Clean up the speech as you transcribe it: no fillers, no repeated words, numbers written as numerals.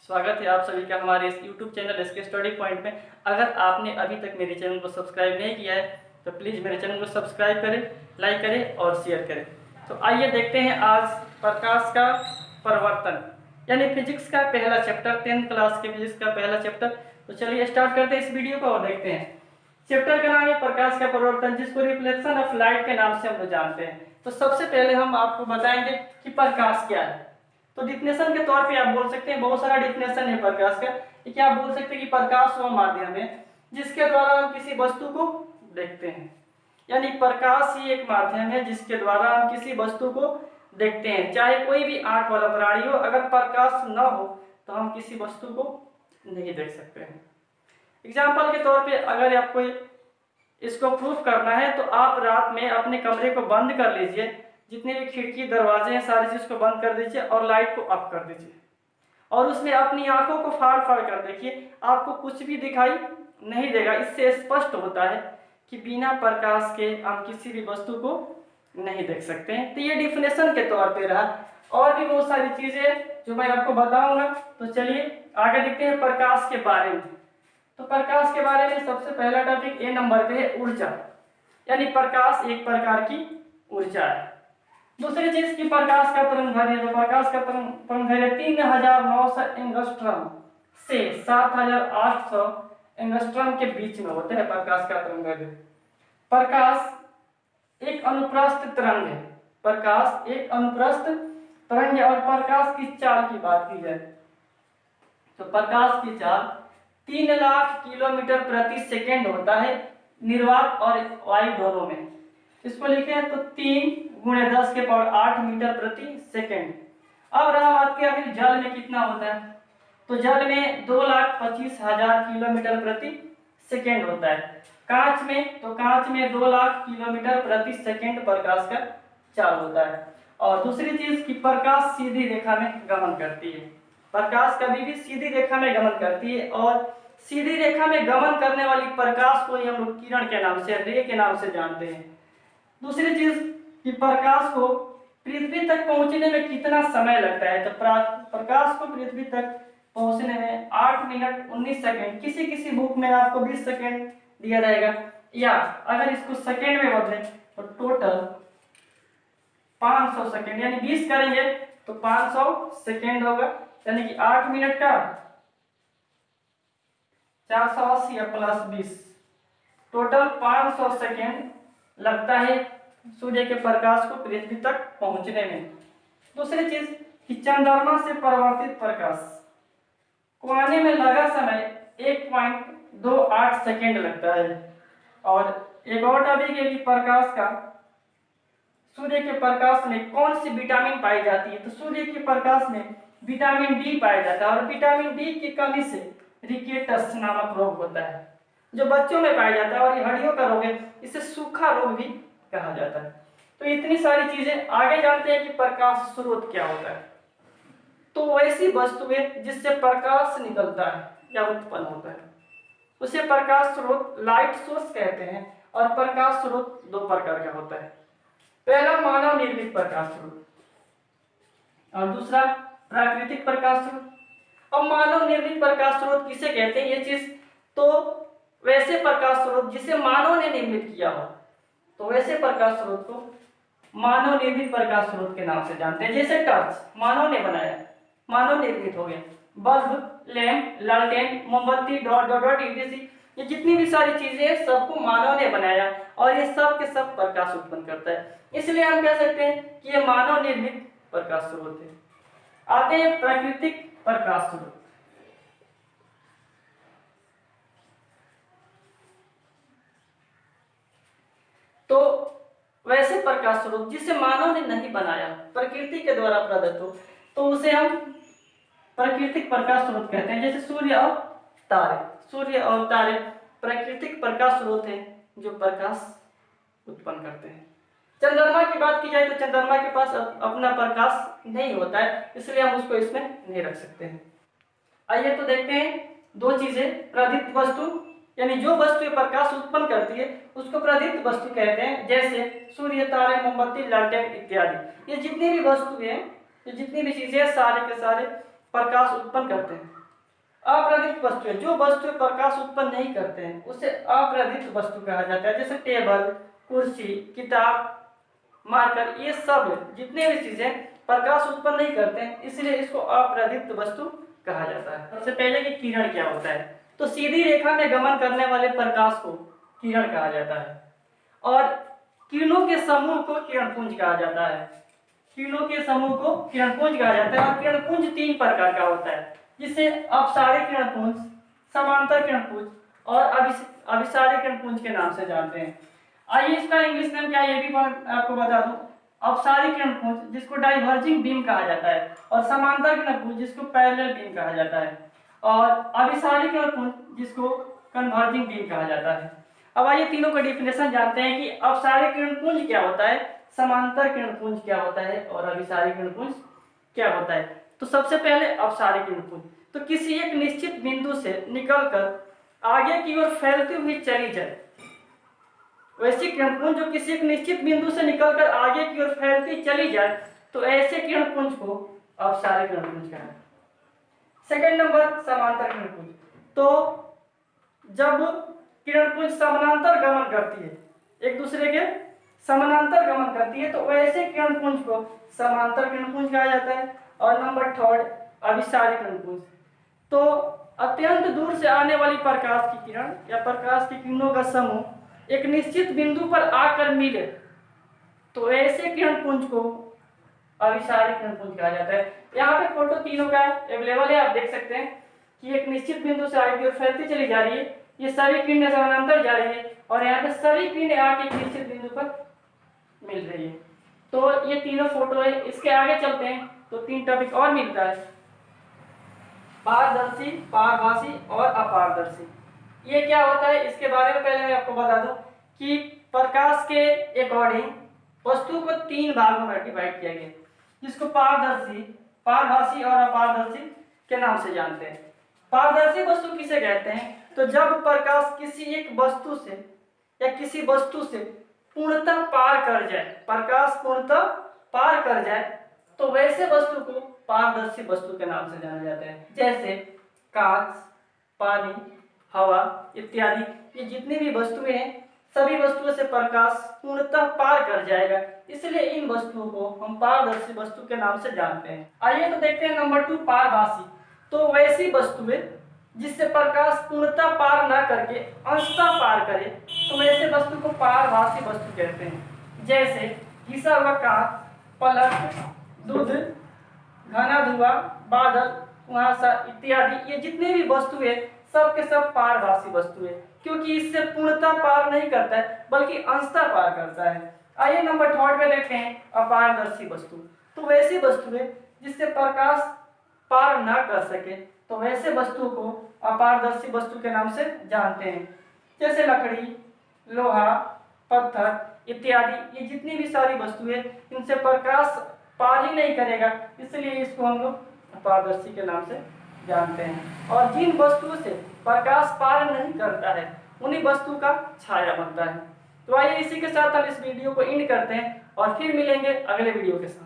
स्वागत है आप सभी का हमारे इस YouTube channel SK study point में। अगर आपने अभी तक मेरे चैनल को सब्सक्राइब नहीं किया है तो प्लीज़ मेरे चैनल को सब्सक्राइब करें, लाइक करें और शेयर करें। तो आइए देखते हैं आज प्रकाश का परिवर्तन यानी फिजिक्स का पहला चैप्टर, 10th क्लास के फिजिक्स का पहला चैप्टर। तो चलिए स्टार्ट करते हैं इस वीडियो को और देखते हैं। चैप्टर का नाम है प्रकाश का परिवर्तन, जिसको रिफ्लेक्शन ऑफ लाइट के नाम से हम लोग जानते हैं। तो सबसे पहले हम आपको बताएंगे कि प्रकाश क्या है। तो डिफिनेशन के तौर पे आप बोल सकते हैं, बहुत सारा डिफिनेशन है प्रकाश का। कि आप बोल सकते हैं कि प्रकाश वह माध्यम है जिसके द्वारा हम किसी वस्तु को देखते हैं। यानी प्रकाश ही एक माध्यम है जिसके द्वारा हम किसी वस्तु को देखते हैं। चाहे कोई भी आंख वाला प्राणी हो, अगर प्रकाश न हो तो हम किसी वस्तु को नहीं देख सकते हैं। एग्जाम्पल के तौर पे अगर आपको इसको प्रूफ करना है तो आप रात में अपने कमरे को बंद कर लीजिए, जितने भी खिड़की दरवाजे हैं सारी चीज को बंद कर दीजिए और लाइट को ऑफ कर दीजिए और उसमें अपनी आंखों को फाड़ फाड़ कर देखिए, आपको कुछ भी दिखाई नहीं देगा। इससे स्पष्ट होता है कि बिना प्रकाश के हम किसी भी वस्तु को नहीं देख सकते हैं। तो ये डिफिनेशन के तौर पे रहा, और भी बहुत सारी चीजें जो मैं आपको बताऊंगा। तो चलिए आगे देखते हैं प्रकाश के बारे में। तो प्रकाश के बारे में सबसे पहला टॉपिक ए नंबर पे है ऊर्जा, यानी प्रकाश एक प्रकार की ऊर्जा है। दूसरी चीज की प्रकाश का तरंगदैर्घ्य, तो प्रकाश का तरंगदैर्घ्य 3900 एंगस्ट्रॉम से 7800 एंगस्ट्रॉम के बीच में होता है प्रकाश का तरंगदैर्घ्य। प्रकाश एक अनुप्रस्थ तरंग है, प्रकाश एक अनुप्रस्थ तरंग है। और प्रकाश की चाल की बात की जाए तो प्रकाश की चाल 3 लाख किलोमीटर प्रति सेकेंड होता है निर्वात और वायु दोनों में। इसको लिखे हैं तो 3 × 10⁸ मीटर प्रति सेकेंड। अब रहा बात की आखिर जल में कितना होता है, तो जल में 2,25,000 किलोमीटर प्रति सेकेंड होता है। कांच में, तो कांच में 2 लाख किलोमीटर प्रति सेकेंड प्रकाश का चाल होता है। और दूसरी चीज कि प्रकाश सीधी रेखा में गमन करती है, प्रकाश कभी भी सीधी रेखा में गमन करती है। और सीधी रेखा में गमन करने वाली प्रकाश को ही हम लोग किरण के नाम से, रे के नाम से जानते हैं। दूसरी चीज कि प्रकाश को पृथ्वी तक पहुंचने में कितना समय लगता है, तो प्रकाश को पृथ्वी तक पहुंचने में 8 मिनट 19 सेकेंड। किसी किसी बुक में आपको 20 सेकेंड दिया रहेगा, या अगर इसको सेकेंड में बदलें तो टोटल 500 सेकेंड, यानी 20 करेंगे तो 500 सेकेंड होगा। यानी कि 8 मिनट का 480 प्लस 20, टोटल 500 सेकेंड लगता है सूर्य के प्रकाश को पृथ्वी तक पहुंचने में। दूसरी चीज कि चंद्रमा से परावर्तित प्रकाश को आने में लगा समय 1.28 सेकेंड लगता है। और एक और टॉपिक है कि प्रकाश का सूर्य के प्रकाश में कौन सी विटामिन पाई जाती है, तो सूर्य के प्रकाश में विटामिन डी पाया जाता है। और विटामिन डी की कमी से रिकेटस नामक रोग होता है जो बच्चों में पाया जाता है, और ये हड्डियों का रोग है, इसे सूखा रोग भी कहा जाता है। तो इतनी सारी चीजें। आगे जानते हैं कि प्रकाश स्रोत क्या होता है। तो वैसी वस्तु है जिससे प्रकाश निकलता है या उत्पन्न होता है उसे प्रकाश स्रोत, लाइट सोर्स कहते हैं। और प्रकाश स्रोत 2 प्रकार का होता है, पहला मानव निर्मित प्रकाश स्रोत और दूसरा प्राकृतिक प्रकाश स्रोत। अब मानव निर्मित प्रकाश स्रोत किसे कहते हैं, ये चीज तो वैसे प्रकाश स्रोत जिसे मानव ने निर्मित किया हो, तो वैसे प्रकाश स्रोत को मानव निर्मित प्रकाश स्रोत के नाम से जानते हैं। जैसे टॉर्च मानव ने बनाया, मानव निर्मित हो गया। बल्ब, लैंप, लालटेन, मोमबत्ती, डॉट डॉट डॉट etc, ये जितनी भी सारी चीजें हैं सबको मानव ने बनाया और ये सब के सब प्रकाश उत्पन्न करता है। इसलिए हम कह सकते हैं कि ये मानव निर्मित प्रकाश स्रोत है। आते हैं प्राकृतिक प्रकाश स्रोत। तो वैसे प्रकाश स्रोत जिसे मानव ने नहीं बनाया, प्रकृति के द्वारा प्रदत्त हो, तो उसे हम प्राकृतिक प्रकाश स्रोत कहते हैं। जैसे सूर्य और तारे, सूर्य और तारे प्राकृतिक प्रकाश स्रोत हैं जो प्रकाश उत्पन्न करते हैं। चंद्रमा की बात की जाए तो चंद्रमा के पास अपना प्रकाश नहीं होता है, इसलिए हम उसको इसमें नहीं रख सकते हैं। आइए तो देखते हैं 2 चीजें। प्रदीप्त वस्तु यानी जो वस्तु प्रकाश उत्पन्न करती है उसको प्रदीप्त वस्तु कहते हैं, जैसे सूर्य, तारे, मोमबत्ती, लालटेन इत्यादि। ये जितनी भी वस्तु है, ये जितनी भी चीजें सारे के सारे प्रकाश उत्पन्न करते हैं। अप्रदीप्त वस्तु है, जो वस्तु प्रकाश उत्पन्न नहीं करते हैं उसे अप्रदीप्त वस्तु कहा जाता है। जैसे टेबल, कुर्सी, किताब, मार्कर, ये सब जितने भी चीजें प्रकाश उत्पन्न नहीं करते हैं, इसलिए इसको अप्रदीप्त वस्तु कहा जाता है। सबसे पहले कि किरण क्या होता है, तो सीधी रेखा में गमन करने वाले प्रकाश को किरण कहा जाता है और किरणों के समूह को किरणपुंज कहा जाता है। किरणों के समूह को किरणपुंज कहा जाता है और किरणपुंज 3 प्रकार का होता है, जिसे अपसारी किरणपुंज, समांतर किरणपुंज और अभिसारी किरणपुंज के नाम से जानते हैं। आइए इसका इंग्लिश नेम क्या है ये भी आपको बता दूं। अपसारी किरणपुंज जिसको डाइवर्जिंग बीम कहा जाता है और समांतर किरणपुंज जिसको पैरेलल बीम कहा जाता है और अभिसारी किरणपुंज जिसको कन्वर्जिंग बीम कहा जाता है। अब आइए तीनों का डिफिनेशन जानते हैं कि अपसारी किरणपुंज क्या होता है, समांतर किरणपुंज क्या होता है और अभिसारी किरणपुंज क्या होता है। तो सबसे पहले अपसारी किरणपुंज, तो किसी एक निश्चित बिंदु से निकलकर आगे की ओर फैलती हुई चली जाए, वैसी किरणपुंज जो किसी एक निश्चित बिंदु से निकलकर आगे की ओर फैलती चली जाए, तो ऐसे किरणपुंज को अपसारी किरणपुंज कहा है। सेकंड नंबर समांतर किरणपुंज, तो जब किरणपुंज समानांतर गमन करती है, एक दूसरे के समानांतर गमन करती है, तो वैसे किरणपुंज को समांतर किरणपुंज कहा जाता है। और नंबर थर्ड अभिसारी किरणपुंज, तो अत्यंत दूर से आने वाली प्रकाश की किरण या प्रकाश की किरणों का समूह एक निश्चित बिंदु पर आकर मिले, तो ऐसे किरणपुंज को अभिसारी किरणपुंज कहा जाता है। यहाँ पे फोटो तीनों का अवेलेबल है, आप देख सकते हैं कि एक निश्चित बिंदु से आगे की ओर फैलती चली जा रही है, ये सभी किरणें समानांतर जा रही है और यहाँ पे सभी किरणें आके एक निश्चित बिंदु पर मिल रही है। तो ये तीनों फोटो है। इसके आगे चलते हैं तो 3 टॉपिक और मिलता है, पारदर्शी, पारभासी और अपारदर्शी। ये क्या होता है इसके बारे में पहले मैं आपको बता दूं कि प्रकाश के अकॉर्डिंग वस्तु को 3 भागों में डिवाइड किया गया, जिसको पारदर्शी, पारभासी और अपारदर्शी के नाम से जानते हैं। पारदर्शी वस्तु किसे कहते हैं, तो जब प्रकाश किसी एक वस्तु से या किसी वस्तु से पूर्णतः पार कर जाए, प्रकाश पूर्णतः पार कर जाए, तो वैसे वस्तु को पारदर्शी वस्तु के नाम से जाना जाता है। जैसे कांच, पानी, हवा इत्यादि, ये जितनी भी वस्तुएं हैं, सभी वस्तुओं से प्रकाश पूर्णतः पार कर जाएगा, इसलिए इन वस्तुओं को हम पारदर्शी वस्तु के नाम से जानते हैं। आइए तो देखते हैं नंबर 2 पारभासी, तो वैसी वस्तुएं जिससे प्रकाश पूर्णतः पार न करके अंशतः पार करे, तो वैसे वस्तु को पारभासी वस्तु कहते हैं। जैसे घिसा हुआ कांच, पलक, दूध, घना धुआं, बादल, कुहासा इत्यादि, ये जितने भी वस्तुएं सब के सब पारभासी वस्तुएं, क्योंकि इससे पूर्णतः पार नहीं करता है बल्कि अंशतः पार करता है। आइए नंबर 3 पे देखते हैं अपारदर्शी वस्तु, तो वैसी वस्तुएं जिससे प्रकाश पार न कर सके, तो वैसे वस्तु को अपारदर्शी वस्तु के नाम से जानते हैं। जैसे लकड़ी, लोहा, पत्थर इत्यादि, ये जितनी भी सारी वस्तुएं इनसे प्रकाश पार ही नहीं करेगा, इसलिए इसको हम लोग अपारदर्शी के नाम से जानते हैं। और जिन वस्तुओं से प्रकाश पार नहीं करता है उन्हीं वस्तु का छाया बनता है। तो आइए इसी के साथ हम इस वीडियो को एंड करते हैं और फिर मिलेंगे अगले वीडियो के साथ।